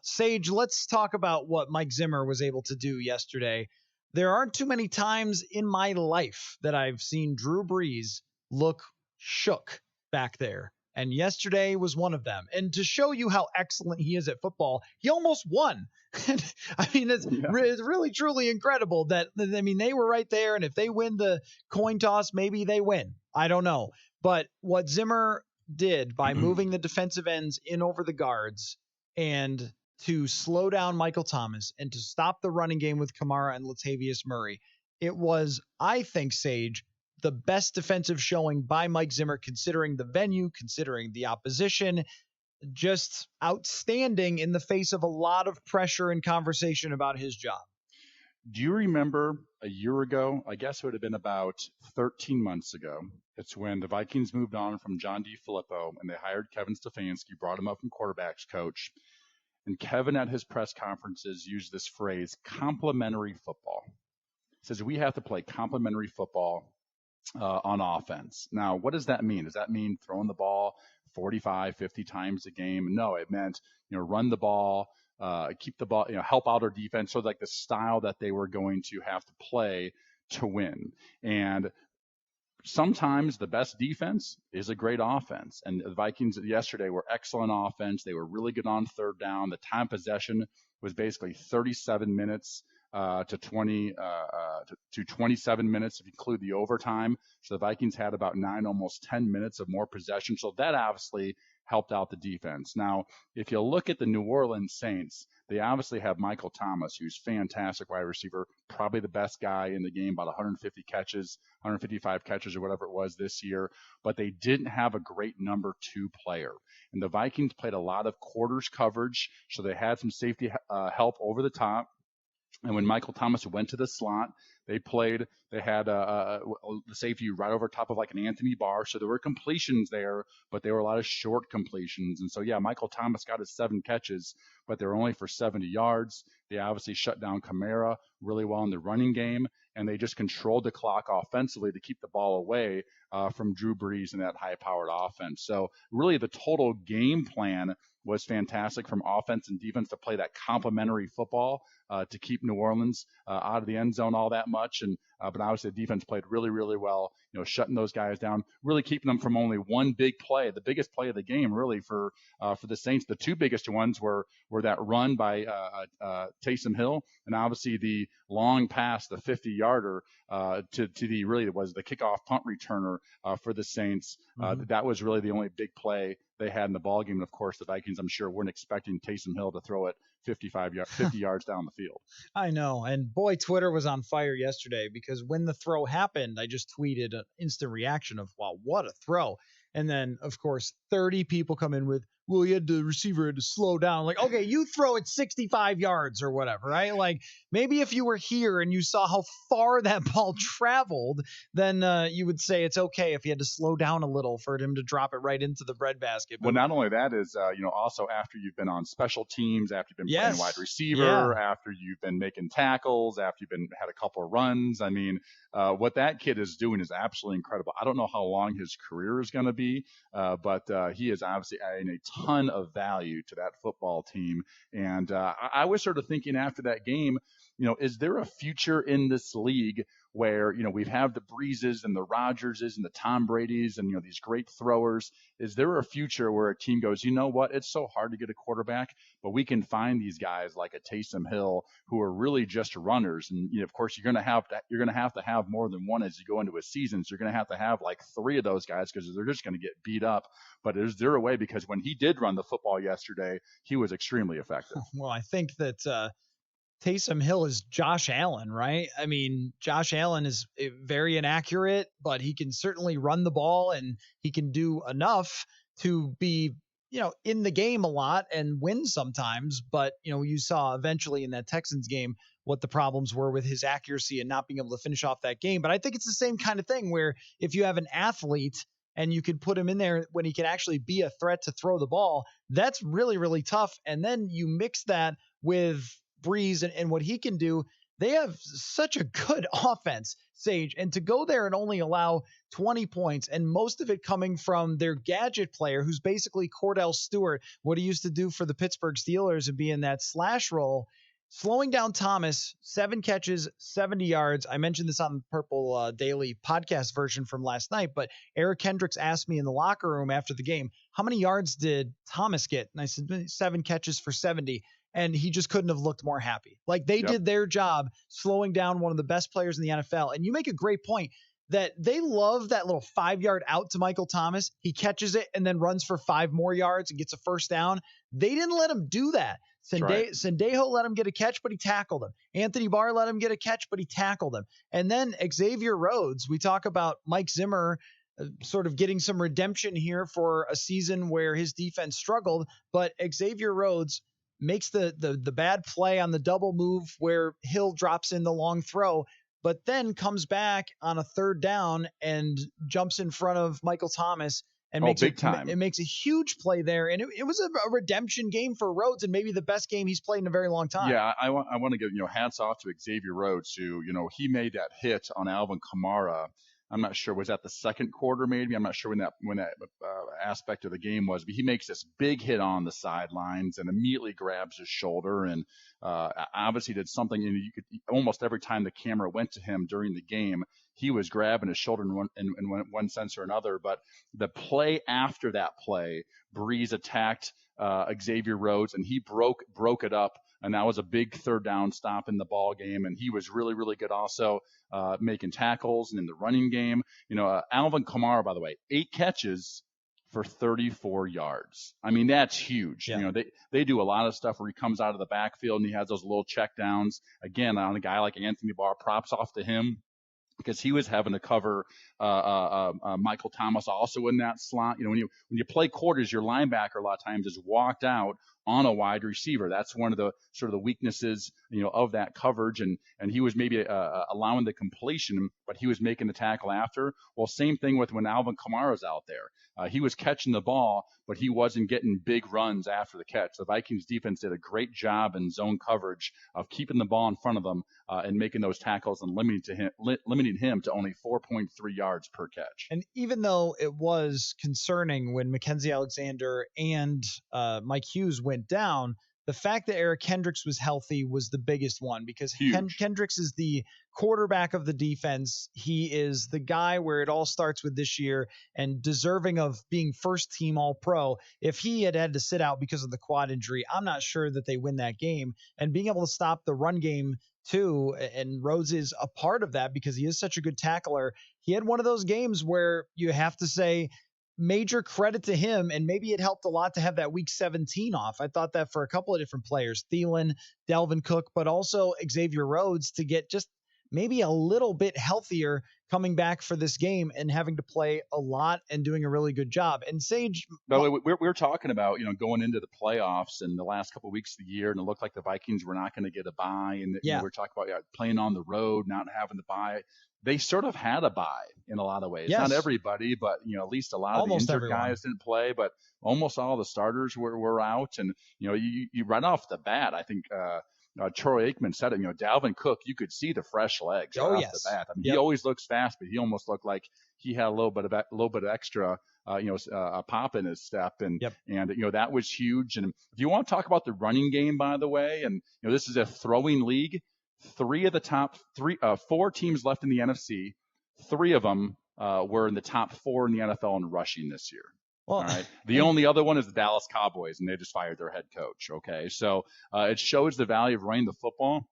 Sage, let's talk about what Mike Zimmer was able to do yesterday. There aren't too many times in my life that I've seen Drew Brees look shook back there. And yesterday was one of them. And to show you how excellent he is at football, he almost won. I mean, it's really, truly incredible that, I mean, they were right there. And if they win the coin toss, maybe they win. I don't know. But what Zimmer did by moving the defensive ends in over the guards and to slow down Michael Thomas and to stop the running game with Kamara and Latavius Murray, it was, I think, Sage, the best defensive showing by Mike Zimmer, considering the venue, considering the opposition, just outstanding in the face of a lot of pressure and conversation about his job. Do you remember a year ago? I guess it would have been about 13 months ago. It's when the Vikings moved on from John DeFilippo and they hired Kevin Stefanski, brought him up from quarterbacks coach. And Kevin at his press conferences used this phrase, complementary football. He says, we have to play complementary football on offense. Now, what does that mean? Does that mean throwing the ball 45, 50 times a game? No, it meant, run the ball, keep the ball, help out our defense. So like the style that they were going to have to play to win. And sometimes the best defense is a great offense. And the Vikings yesterday were excellent offense. They were really good on third down. The time possession was basically 37 minutes to 27 minutes if you include the overtime. So the Vikings had about 9, almost 10 minutes of more possession. So that obviously helped out the defense. Now, if you look at the New Orleans Saints, they obviously have Michael Thomas, who's fantastic wide receiver, probably the best guy in the game, about 150 catches, 155 catches or whatever it was this year. But they didn't have a great number 2 player. And the Vikings played a lot of quarters coverage, so they had some safety help over the top. And when Michael Thomas went to the slot, they had the safety right over top of like an Anthony Barr. So there were completions there, but there were a lot of short completions. And so, yeah, Michael Thomas got his 7 catches, but they were only for 70 yards. They obviously shut down Kamara really well in the running game, and they just controlled the clock offensively to keep the ball away from Drew Brees and that high-powered offense. So really the total game plan was fantastic from offense and defense to play that complementary football to keep New Orleans out of the end zone all that much. And but obviously the defense played really, really well, shutting those guys down, really keeping them from only one big play. The biggest play of the game really for the Saints, the 2 biggest ones were that run by Taysom Hill, and obviously the long pass, the 50-yarder to the really was the kickoff punt returner for the Saints. That was really the only big play they had in the ballgame. And of course, the Vikings, I'm sure, weren't expecting Taysom Hill to throw it 50 yards down the field. I know. And boy, Twitter was on fire yesterday because when the throw happened, I just tweeted an instant reaction of, wow, what a throw. And then, of course, 30 people come in with, well, the receiver had to slow down. Like, okay, you throw it 65 yards or whatever, right? Like, maybe if you were here and you saw how far that ball traveled, then you would say it's okay if you had to slow down a little for him to drop it right into the breadbasket. Well, not only that is, also after you've been on special teams, after you've been playing wide receiver, after you've been making tackles, after you've had a couple of runs. I mean, what that kid is doing is absolutely incredible. I don't know how long his career is going to be, but he is obviously adding a ton of value to that football team. And I was sort of thinking after that game, is there a future in this league where, we've had the Breezes and the Rodgerses and the Tom Bradys and, these great throwers? Is there a future where a team goes, you know what, it's so hard to get a quarterback, but we can find these guys like a Taysom Hill who are really just runners. And, of course, you're going to have to have more than one as you go into a season. So you're going to have like 3 of those guys because they're just going to get beat up. But is there a way? Because when he did run the football yesterday, he was extremely effective. Well, I think that Taysom Hill is Josh Allen, right? I mean, Josh Allen is very inaccurate, but he can certainly run the ball and he can do enough to be, in the game a lot and win sometimes. But, you saw eventually in that Texans game what the problems were with his accuracy and not being able to finish off that game. But I think it's the same kind of thing where if you have an athlete and you could put him in there when he can actually be a threat to throw the ball, that's really, really tough. And then you mix that with Brees and what he can do. They have such a good offense, Sage, and to go there and only allow 20 points, and most of it coming from their gadget player, who's basically Cordell Stewart, what he used to do for the Pittsburgh Steelers and be in that slash role. Slowing down Thomas, 7 catches, 70 yards. I mentioned this on the Purple Daily podcast version from last night, but Eric Kendricks asked me in the locker room after the game, how many yards did Thomas get? And I said, 7 catches for 70. And he just couldn't have looked more happy. Like they did their job slowing down one of the best players in the NFL. And you make a great point that they love that little 5-yard out to Michael Thomas. He catches it and then runs for 5 more yards and gets a first down. They didn't let him do that. Sendejo let him get a catch, but he tackled him. Anthony Barr let him get a catch, but he tackled him. And then Xavier Rhodes, we talk about Mike Zimmer sort of getting some redemption here for a season where his defense struggled, but Xavier Rhodes makes the bad play on the double move where Hill drops in the long throw, but then comes back on a 3rd down and jumps in front of Michael Thomas and it makes a huge play there. And it was a redemption game for Rhodes and maybe the best game he's played in a very long time. Yeah, I want to give hats off to Xavier Rhodes, who he made that hit on Alvin Kamara. I'm not sure, was that the second quarter maybe? I'm not sure when that aspect of the game was, but he makes this big hit on the sidelines and immediately grabs his shoulder and obviously did something. And you could almost every time the camera went to him during the game, he was grabbing his shoulder in one sense or another. But the play after that play, Brees attacked Xavier Rhodes and he broke it up. And that was a big 3rd down stop in the ball game. And he was really, really good also making tackles and in the running game. Alvin Kamara, by the way, 8 catches for 34 yards. I mean, that's huge. Yeah. They do a lot of stuff where he comes out of the backfield and he has those little check downs. Again, on a guy like Anthony Barr, props off to him, because he was having to cover Michael Thomas also in that slot. When you play quarters, your linebacker a lot of times is walked out on a wide receiver. That's one of the sort of the weaknesses, of that coverage. And he was maybe allowing the completion, but he was making the tackle after. Well, same thing with when Alvin Kamara's out there. He was catching the ball, but he wasn't getting big runs after the catch. The Vikings defense did a great job in zone coverage of keeping the ball in front of them and making those tackles and limiting him to only 4.3 yards per catch. And even though it was concerning when Mackenzie Alexander and Mike Hughes went down, the fact that Eric Kendricks was healthy was the biggest one, because Kendricks is the quarterback of the defense. He is the guy where it all starts with this year and deserving of being first team all pro. If he had to sit out because of the quad injury, I'm not sure that they win that game. And being able to stop the run game too, and Rhodes is a part of that because he is such a good tackler. He had one of those games where you have to say major credit to him, and maybe it helped a lot to have that week 17 off. I thought that for a couple of different players, Thielen, Dalvin Cook, but also Xavier Rhodes, to get just maybe a little bit healthier coming back for this game and having to play a lot and doing a really good job. And Sage, we're talking about, going into the playoffs and the last couple of weeks of the year, and it looked like the Vikings were not going to get a bye. And we're talking about playing on the road, not having the bye. They sort of had a bye in a lot of ways. Yes. Not everybody, but at least a lot of the injured guys didn't play, but almost all the starters were out. And you right off the bat, I think Troy Aikman said it. Dalvin Cook, you could see the fresh legs right off the bat. I mean, he always looks fast, but he almost looked like he had a little bit of extra, a pop in his step, and that was huge. And if you want to talk about the running game, by the way, and this is a throwing league. 3 of the top 4 teams left in the NFC. 3 of them were in the top 4 in the NFL in rushing this year. Well, all right. The only other one is the Dallas Cowboys, and they just fired their head coach. Okay, so it shows the value of running the football.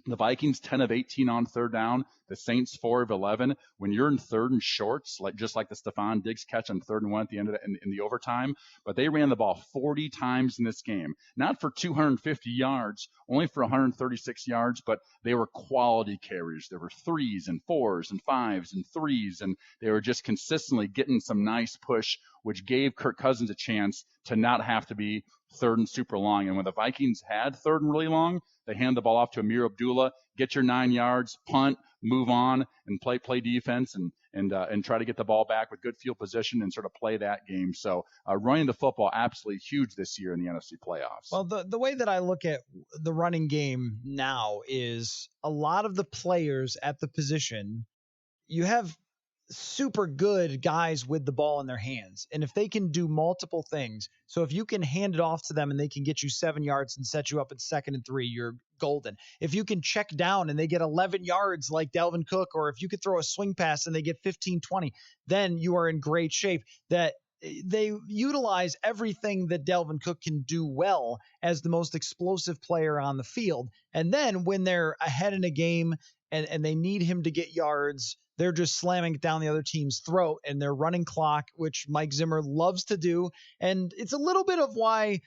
The Vikings 10 of 18 on 3rd down. The Saints 4 of 11. When you're in 3rd and shorts, just like the Stephon Diggs catch on 3rd and 1 at the end of in the overtime, but they ran the ball 40 times in this game, not for 250 yards, only for 136 yards, but they were quality carries. There were 3s and 4s and 5s and 3s, and they were just consistently getting some nice push, which gave Kirk Cousins a chance to not have to be 3rd and super long. And when the Vikings had 3rd and really long, they hand the ball off to Amir Abdullah, get your 9 yards, punt, move on and play defense and try to get the ball back with good field position and sort of play that game. So running the football absolutely huge this year in the NFC playoffs. Well, the way that I look at the running game now is a lot of the players at the position, you have super good guys with the ball in their hands. And if they can do multiple things, so if you can hand it off to them and they can get you 7 yards and set you up at 2nd and 3, you're golden. If you can check down and they get 11 yards like Dalvin Cook, or if you could throw a swing pass and they get 15, 20, then you are in great shape. That they utilize everything that Dalvin Cook can do well as the most explosive player on the field. And then when they're ahead in a game and they need him to get yards, they're just slamming it down the other team's throat and they're running clock, which Mike Zimmer loves to do. And it's a little bit of why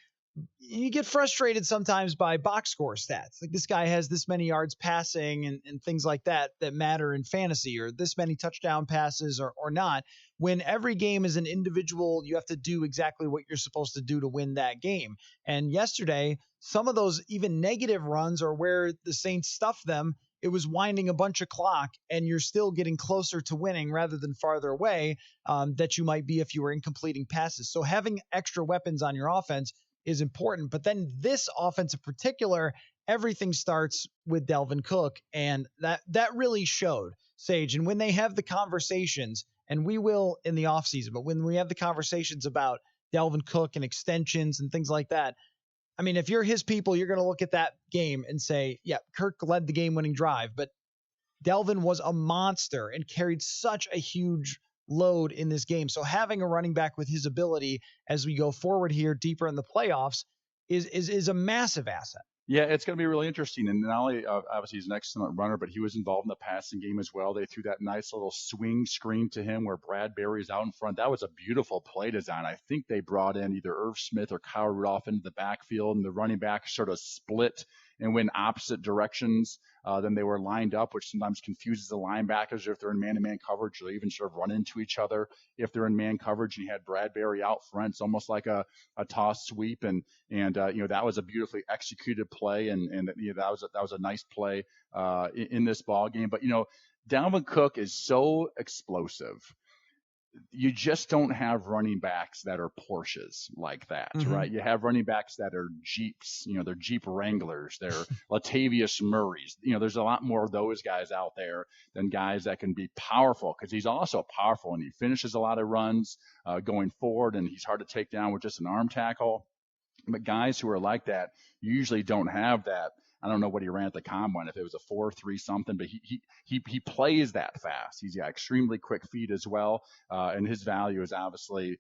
you get frustrated sometimes by box score stats. Like this guy has this many yards passing and things like that matter in fantasy, or this many touchdown passes or not. When every game is an individual, you have to do exactly what you're supposed to do to win that game. And yesterday, some of those even negative runs are where the Saints stuffed them. It was winding a bunch of clock, and you're still getting closer to winning rather than farther away that you might be if you were incompleting passes. So having extra weapons on your offense is important. But then this offense in particular, everything starts with Dalvin Cook, and that really showed, Sage. And when they have the conversations, and we will in the offseason, but when we have the conversations about Dalvin Cook and extensions and things like that, I mean, if you're his people, you're going to look at that game and say, yeah, Kirk led the game-winning drive, but Dalvin was a monster and carried such a huge load in this game. So having a running back with his ability as we go forward here deeper in the playoffs is a massive asset. Yeah, it's going to be really interesting. And not only, obviously, he's an excellent runner, but he was involved in the passing game as well. They threw that nice little swing screen to him where Bradbury's out in front. That was a beautiful play design. I think they brought in either Irv Smith or Kyle Rudolph into the backfield, and the running back sort of split and went opposite directions than they were lined up, which sometimes confuses the linebackers if they're in man-to-man coverage. They'll even sort of run into each other if they're in man coverage. And you had Bradbury out front. It's almost like a toss sweep, and that was a beautifully executed play, and that was a nice play in this ball game. But Dalvin Cook is so explosive. You just don't have running backs that are Porsches like that, right? You have running backs that are Jeeps, they're Jeep Wranglers, they're Latavius Murrays. There's a lot more of those guys out there than guys that can be powerful, because he's also powerful and he finishes a lot of runs going forward, and he's hard to take down with just an arm tackle. But guys who are like that usually don't have that. I don't know what he ran at the combine, if it was a 4.3 something, but he plays that fast. He's got extremely quick feet as well, and his value is obviously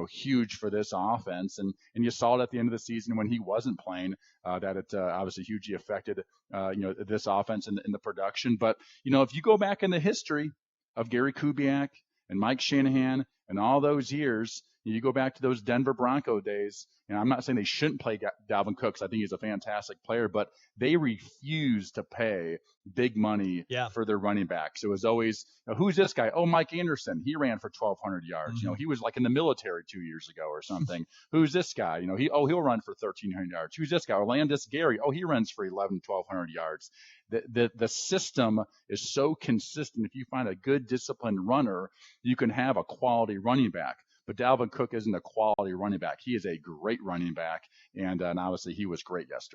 huge for this offense. And you saw it at the end of the season when he wasn't playing, that it obviously hugely affected this offense and the production. But if you go back in the history of Gary Kubiak and Mike Shanahan and all those years, you go back to those Denver Bronco days, and I'm not saying they shouldn't play Dalvin Cook, 'cause I think he's a fantastic player, but they refuse to pay big money for their running backs. It was always, who's this guy? Oh, Mike Anderson. He ran for 1,200 yards. He was like in the military 2 years ago or something. Who's this guy? He'll run for 1,300 yards. Who's this guy? Orlandis Gary. Oh, he runs for 1,200 yards. The system is so consistent. If you find a good disciplined runner, you can have a quality running back. But Dalvin Cook isn't a quality running back. He is a great running back, and obviously he was great yesterday.